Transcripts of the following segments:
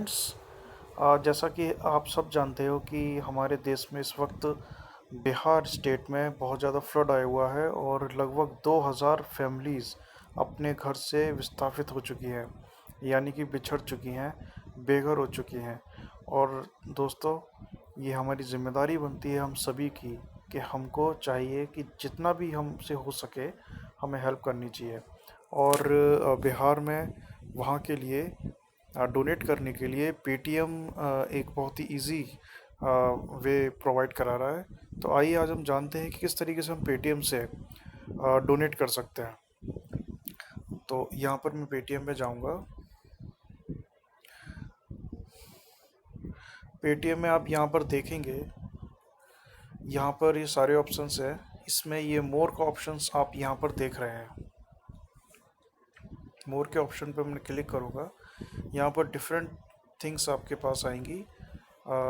Friends, जैसा कि आप सब जानते हो कि हमारे देश में इस वक्त बिहार स्टेट में बहुत ज़्यादा फ्लड आया हुआ है और लगभग 2000 फैमिलीज़ अपने घर से विस्थापित हो चुकी हैं, यानी कि बिछड़ चुकी हैं, बेघर हो चुकी हैं। और दोस्तों, ये हमारी ज़िम्मेदारी बनती है हम सभी की कि हमको चाहिए कि जितना भी हमसे हो सके हमें हेल्प करनी चाहिए। और बिहार में वहाँ के लिए डोनेट करने के लिए पेटीएम एक बहुत ही इजी वे प्रोवाइड करा रहा है। तो आइए आज हम जानते हैं कि किस तरीके से हम पेटीएम से डोनेट कर सकते हैं। तो यहाँ पर मैं पेटीएम में जाऊँगा। पेटीएम में आप यहाँ पर देखेंगे, यहाँ पर ये सारे ऑप्शंस है। इसमें ये मोर का ऑप्शंस आप यहाँ पर देख रहे हैं। मोर के ऑप्शन पर मैं क्लिक करूँगा, यहाँ पर डिफरेंट थिंग्स आपके पास आएंगी।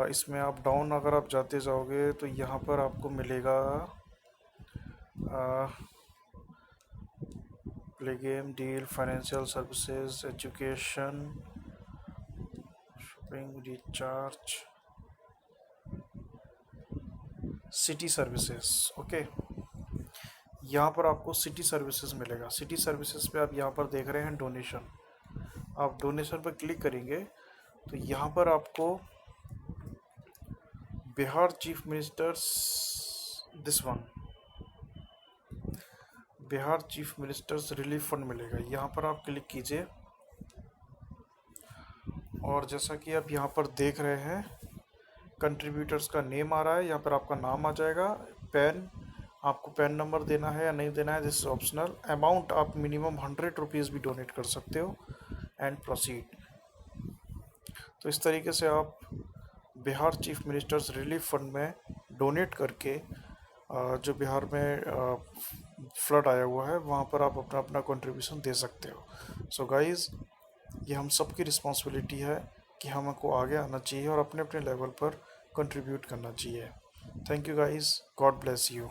इसमें आप डाउन अगर आप जाते जाओगे तो यहाँ पर आपको मिलेगा play game deal, financial services, education, shopping, recharge, city services. Okay, यहाँ पर आपको सिटी सर्विसेज मिलेगा। सिटी सर्विसेज पे आप यहाँ पर देख रहे हैं डोनेशन। आप डोनेशन पर क्लिक करेंगे तो यहाँ पर आपको Bihar chief ministers this one Bihar chief ministers relief fund मिलेगा। यहाँ पर आप क्लिक कीजिए और जैसा कि आप यहाँ पर देख रहे हैं, कंट्रीब्यूटर्स का नेम आ रहा है, यहाँ पर आपका नाम आ जाएगा। पैन, आपको पैन नंबर देना है या नहीं देना है, दिस इज ऑप्शनल। अमाउंट आप मिनिमम 100 रुपीज़ भी डोनेट कर सकते हो एंड प्रोसीड। तो इस तरीके से आप Bihar chief ministers relief fund में डोनेट करके जो बिहार में फ्लड आया हुआ है वहाँ पर आप अपना अपना कंट्रीब्यूशन दे सकते हो। सो गाइज़, ये हम सबकी रिस्पॉन्सिबिलिटी है कि हमको आगे आना चाहिए और अपने अपने लेवल पर कंट्रीब्यूट करना चाहिए। Thank you guys, God bless you.